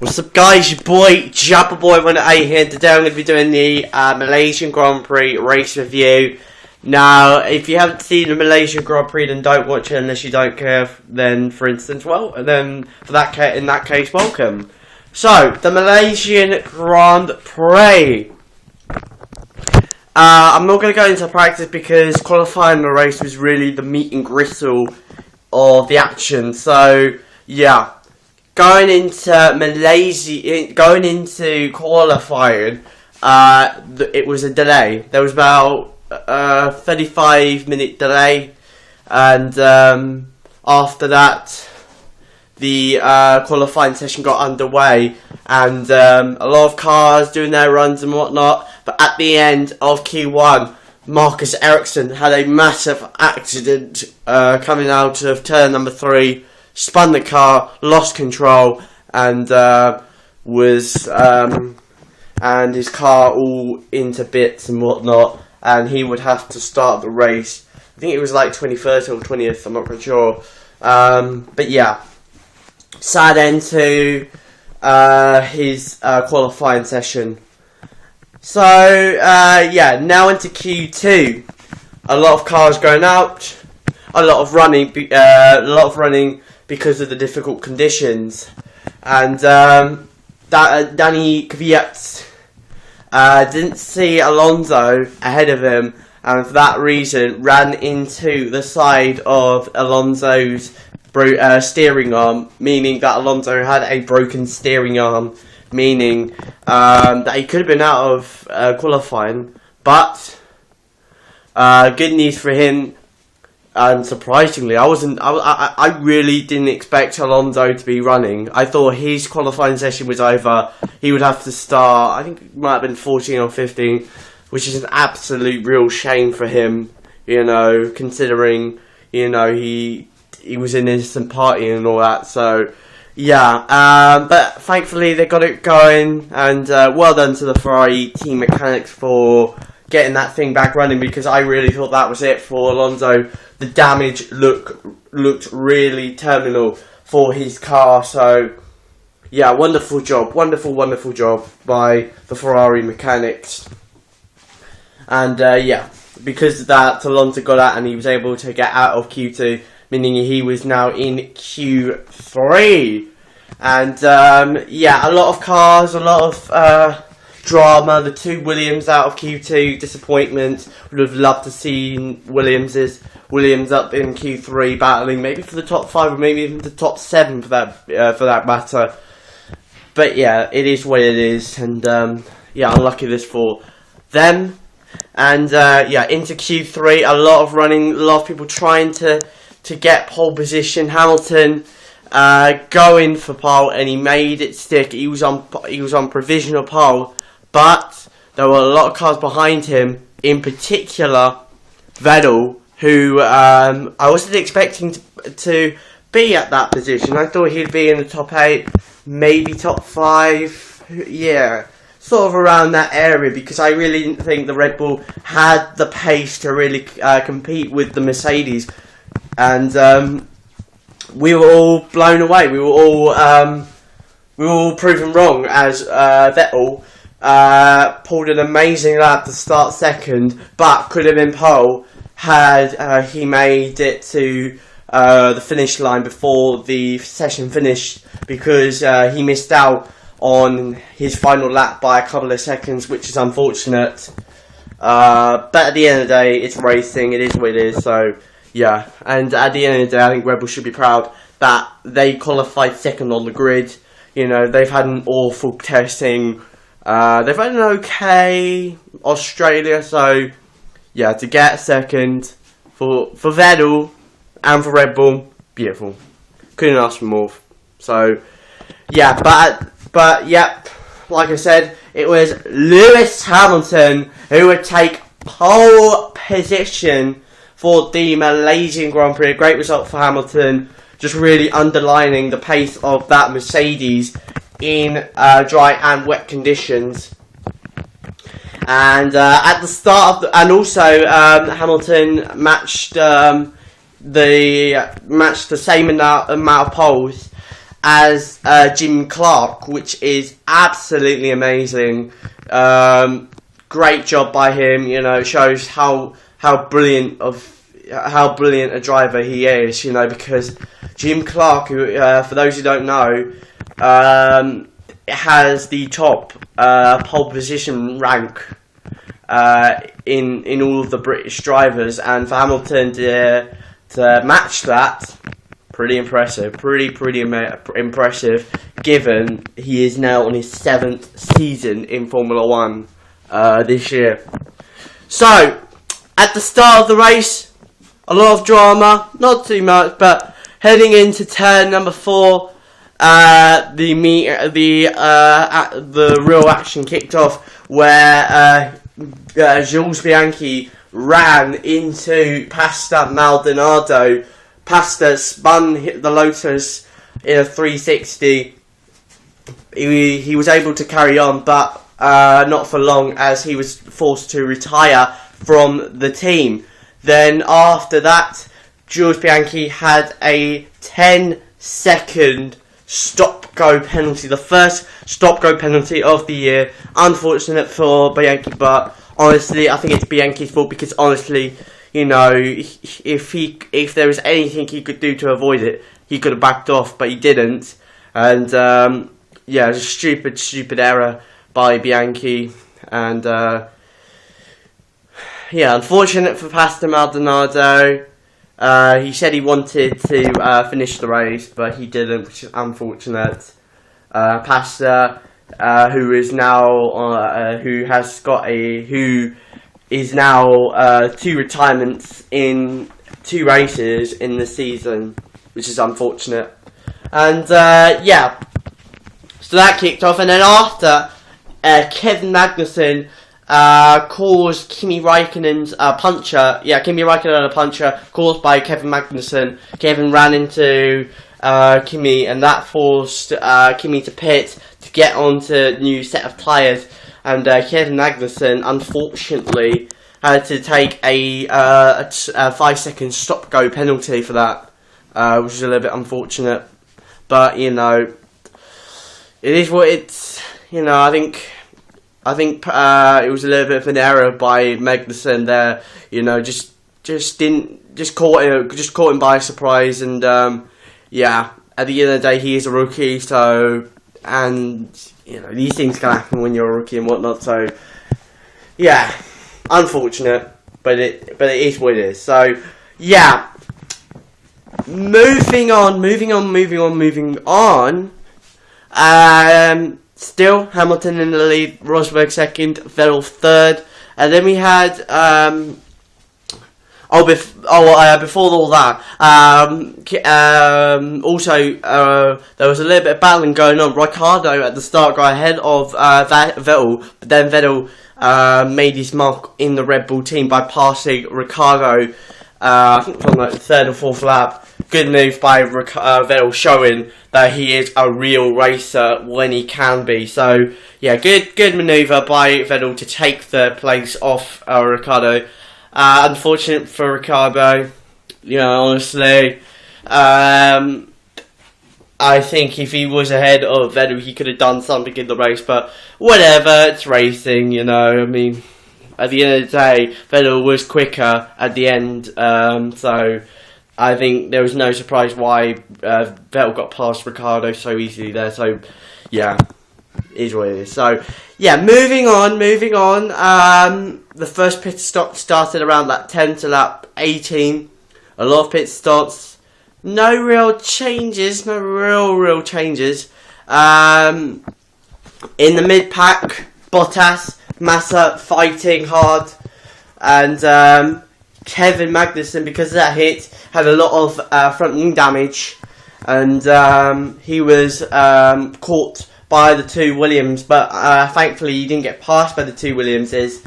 What's up guys, your boy Jabberboy18 here. Today I'm going to be doing the Malaysian Grand Prix race review. Now, if you haven't seen the Malaysian Grand Prix, then don't watch it unless you don't care, then for instance, well, and then in that case, welcome. So, the Malaysian Grand Prix. I'm not going to go into practice because qualifying the race was really the meat and gristle of the action. So, yeah. Going into qualifying, it was a delay. There was about a 35-minute delay, and after that, the qualifying session got underway, and a lot of cars doing their runs and whatnot. But at the end of Q1, Marcus Ericsson had a massive accident coming out of turn number 3. Spun the car, lost control, and and his car all into bits and whatnot, and he would have to start the race. I think it was like 21st or 20th, I'm not quite sure. But yeah, sad end to his qualifying session. So yeah, now into Q2. A lot of cars going out, a lot of running, because of the difficult conditions, and Danny Kvyat didn't see Alonso ahead of him, and for that reason ran into the side of Alonso's steering arm, meaning that Alonso had a broken steering arm, meaning that he could have been out of qualifying. But good news for him. And surprisingly, I really didn't expect Alonso to be running. I thought his qualifying session was over. He would have to start, I think it might have been 14 or 15, which is an absolute real shame for him, you know, considering, you know, he was in innocent party and all that. So, yeah, but thankfully they got it going, and well done to the Ferrari team mechanics for getting that thing back running, because I really thought that was it for Alonso. The damage looked really terminal for his car. So yeah, wonderful job, wonderful job by the Ferrari mechanics. And yeah, because of that, Alonso got out and he was able to get out of Q2, meaning he was now in Q3. And yeah, a lot of cars, a lot of drama. The two Williams out of Q2, disappointment. Would have loved to see Williams up in Q3 battling maybe for the top 5 or maybe even the top 7 for that matter. But yeah, it is what it is, and yeah, unlucky this for them. And yeah, into Q3, a lot of running, a lot of people trying to get pole position. Hamilton going for pole, and he made it stick. He was on provisional pole. But there were a lot of cars behind him, in particular Vettel, who I wasn't expecting to be at that position. I thought he'd be in the top 8, maybe top 5, yeah, sort of around that area, because I really didn't think the Red Bull had the pace to really compete with the Mercedes. And we were all blown away. We were all proven wrong, as Vettel pulled an amazing lap to start second, but could have been pole had he made it to the finish line before the session finished, because he missed out on his final lap by a couple of seconds, which is unfortunate. But at the end of the day, it's racing, it is what it is. So yeah, and at the end of the day, I think Red Bull should be proud that they qualified second on the grid. You know, they've had an awful testing. They've had an okay Australia, so yeah, to get second for Vettel and for Red Bull, beautiful. Couldn't ask for more. So yeah, but yep, like I said, it was Lewis Hamilton who would take pole position for the Malaysian Grand Prix. A great result for Hamilton, just really underlining the pace of that Mercedes in dry and wet conditions. And at the start of Hamilton matched the same amount of poles as Jim Clark, which is absolutely amazing. Great job by him. You know, it shows how brilliant a driver he is. You know, because Jim Clark, who, for those who don't know, has the top pole position rank in all of the British drivers, and for Hamilton to match that, pretty impressive. Pretty impressive, given he is now on his 7th season in Formula One this year. So, at the start of the race, a lot of drama, not too much, but heading into turn number 4, the real action kicked off, where Jules Bianchi ran into Pasta Maldonado. Pasta spun, hit the Lotus in a 360. He was able to carry on, but not for long, as he was forced to retire from the team. Then after that, Jules Bianchi had a 10-second stop-go penalty, the first stop-go penalty of the year. Unfortunate for Bianchi, but honestly, I think it's Bianchi's fault, because honestly, you know, if there was anything he could do to avoid it, he could have backed off, but he didn't. And yeah, it was a stupid error by Bianchi, and yeah, unfortunate for Pasta Maldonado. He said he wanted to finish the race, but he didn't, which is unfortunate. Pasta, who is now 2 retirements in 2 races in the season, which is unfortunate. And yeah, so that kicked off, and then after, Kevin Magnussen caused Kimi Raikkonen's puncher. Yeah, Kimi Raikkonen a puncher caused by Kevin Magnussen. Kevin ran into Kimi, and that forced Kimi to pit to get onto a new set of tyres. And Kevin Magnussen, unfortunately, had to take a 5-second stop-go penalty for that, which is a little bit unfortunate. But you know, it is what it's. You know, I think it was a little bit of an error by Magnussen there. You know, just caught him by surprise, and yeah, at the end of the day, he is a rookie, so, and you know, these things can happen when you're a rookie and whatnot. So yeah, unfortunate, but it is what it is. So yeah, moving on. Still Hamilton in the lead, Rosberg second, Vettel third, and then we had before all that, also there was a little bit of battling going on. Ricciardo at the start got ahead of Vettel, but then Vettel made his mark in the Red Bull team by passing Ricciardo, I think from like the 3rd or 4th lap. Good move by Vettel, showing that he is a real racer when he can be. So yeah, good manoeuvre by Vettel to take the place off Ricciardo. Unfortunate for Ricciardo, you know, honestly. I think if he was ahead of Vettel, he could have done something in the race, but whatever, it's racing, you know. I mean, at the end of the day, Vettel was quicker at the end, so I think there was no surprise why Vettel got past Ricciardo so easily there. So yeah, it is what it is. So yeah, moving on. The first pit stop started around lap 10 to lap 18. A lot of pit stops. No real changes. In the mid pack, Bottas, Massa fighting hard, and Kevin Magnussen, because of that hit, had a lot of front wing damage, and he was caught by the 2 Williams, but thankfully he didn't get passed by the 2 Williamses.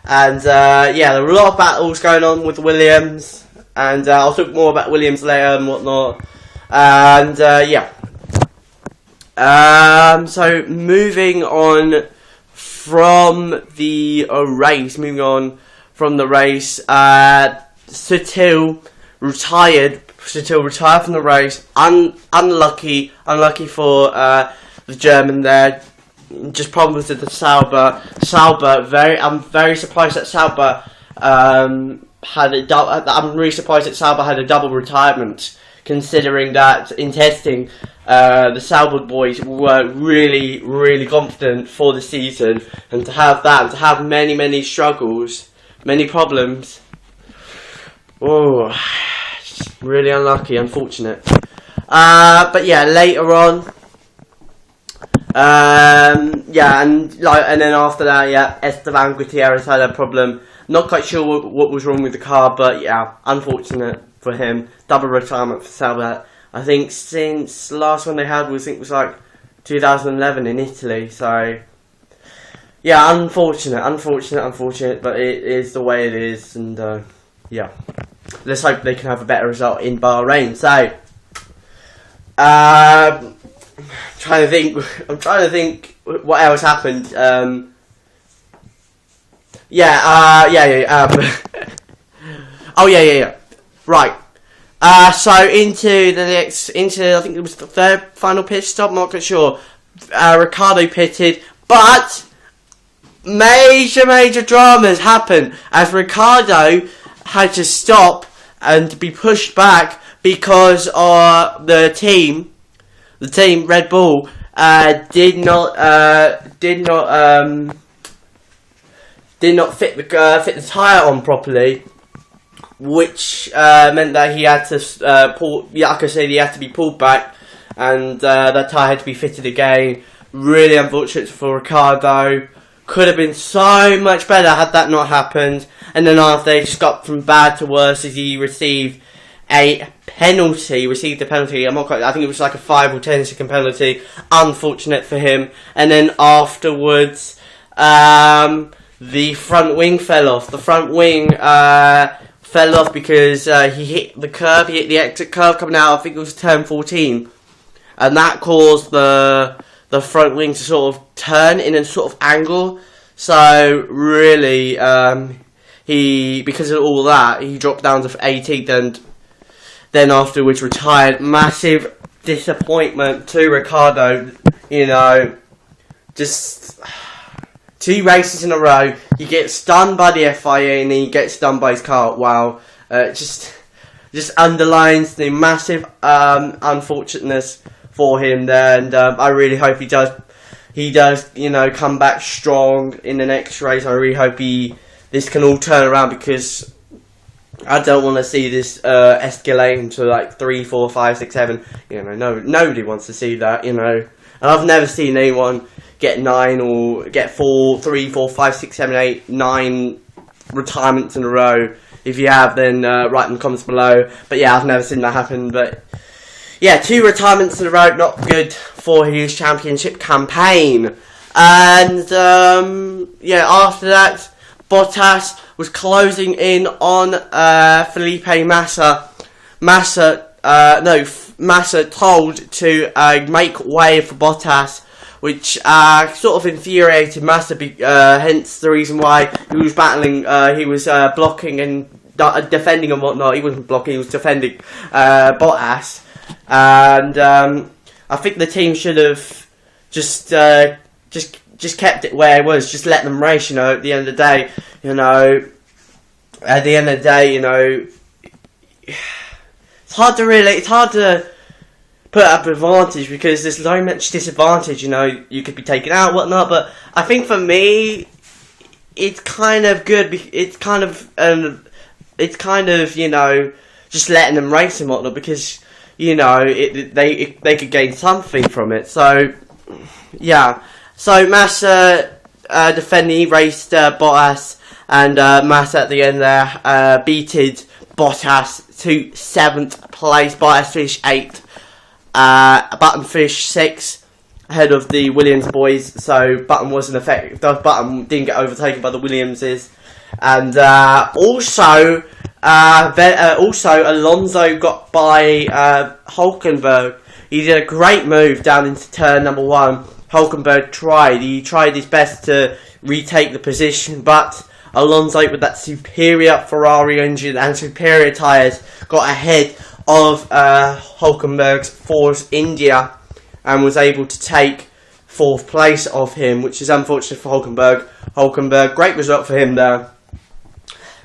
And yeah, there were a lot of battles going on with Williams, and I'll talk more about Williams later and whatnot. And yeah, so moving on from the race, Sutil retired to retire from the race. Unlucky for the German there. Just problems with the Sauber. I'm very surprised that Sauber I'm really surprised that Sauber had a double retirement, considering that in testing, the Sauber boys were really confident for the season, and to have many struggles, many problems. Oh, really unlucky, unfortunate. But yeah, later on, and then after that, yeah, Esteban Gutierrez had a problem. Not quite sure what was wrong with the car, but yeah, unfortunate for him. Double retirement for Sauber. I think since last one they had was like 2011 in Italy. So yeah, unfortunate, but it is the way it is, and yeah, let's hope they can have a better result in Bahrain. So I'm trying to think what else happened. Oh yeah. Right. So into I think it was the third final pit stop. I'm not quite sure. Ricciardo pitted, but major dramas happened as Ricciardo had to stop and be pushed back because the team Red Bull did not fit the tyre on properly, which meant that he had to he had to be pulled back, and that tyre had to be fitted again. Really unfortunate for Ricciardo. Could have been so much better had that not happened. And then after, they just got from bad to worse as he received a penalty. I think it was like a 5 or 10 second penalty. Unfortunate for him. And then afterwards, the front wing fell off. The front wing fell off because he hit the curb. He hit the exit curve coming out. I think it was turn 14, and that caused the front wing to sort of turn in a sort of angle. So really, because of all that, he dropped down to 18th, and then afterwards retired. Massive disappointment to Ricciardo. Just 2 races in a row, he gets done by the FIA and he gets done by his car. Wow, just underlines the massive unfortunateness for him there, and I really hope he does, come back strong in the next race. I really hope this can all turn around, because I don't want to see this escalating to like 3, 4, 5, 6, 7. Nobody wants to see that. And I've never seen anyone get 9 or get 3, 4, 5, 6, 7, 8, 9 retirements in a row. If you have, then write in the comments below. But yeah, I've never seen that happen. But yeah, 2 retirements in a row, not good for his championship campaign. And after that, Bottas was closing in on Felipe Massa. Massa told to make way for Bottas, which sort of infuriated Massa, hence the reason why he was battling, he was blocking and defending and whatnot. He wasn't blocking, he was defending Bottas. And I think the team should have just kept it where it was, just let them race, at the end of the day, it's hard to put up advantage, because there's so much disadvantage. You could be taken out, whatnot. But I think for me, it's kind of good. It's kind of just letting them race and whatnot, because they could gain something from it. So yeah. So Massa defending, he raced Bottas, and Massa at the end there beated Bottas to 7th place. Bottas finished 8th. Button finished 6th ahead of the Williams boys. So Button wasn't affected. Button didn't get overtaken by the Williamses, and also Alonso got by Hulkenberg. He did a great move down into turn number 1. Hulkenberg tried his best to retake the position, but Alonso, with that superior Ferrari engine and superior tyres, got ahead of Hulkenberg's Force India, and was able to take 4th place of him, which is unfortunate for Hulkenberg. Hulkenberg, great result for him there.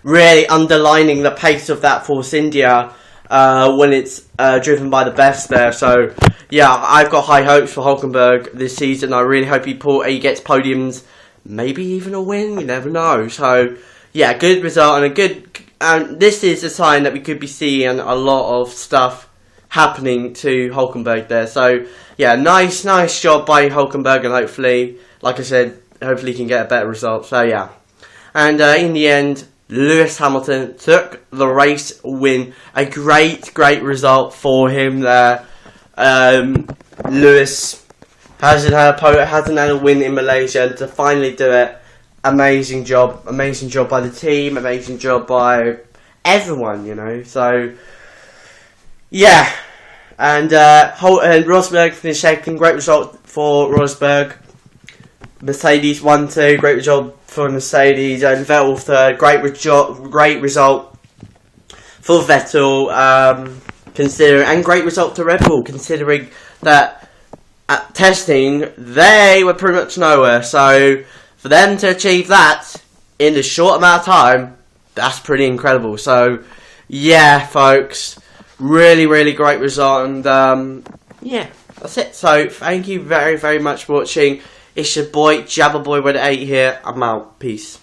Really underlining the pace of that Force India when it's driven by the best there. So, yeah, I've got high hopes for Hulkenberg this season. I really hope he gets podiums, maybe even a win, you never know. So, yeah, good result and this is a sign that we could be seeing a lot of stuff happening to Hulkenberg there. So, yeah, nice job by Hulkenberg, and hopefully, like I said, hopefully he can get a better result. So, yeah. And in the end, Lewis Hamilton took the race win. A great result for him there. Lewis hasn't had a win in Malaysia, and to finally do it, amazing job by the team, amazing job by everyone, you know. So, yeah. And Rosberg finished second, great result for Rosberg. Mercedes 1-2, great result for Mercedes, and Vettel third, great result for Vettel, and great result to Red Bull, considering that at testing they were pretty much nowhere. So for them to achieve that in a short amount of time, that's pretty incredible. So yeah, folks, really great result, and yeah, that's it. So thank you very much for watching. It's your boy Jabberboy with 8 here. I'm out. Peace.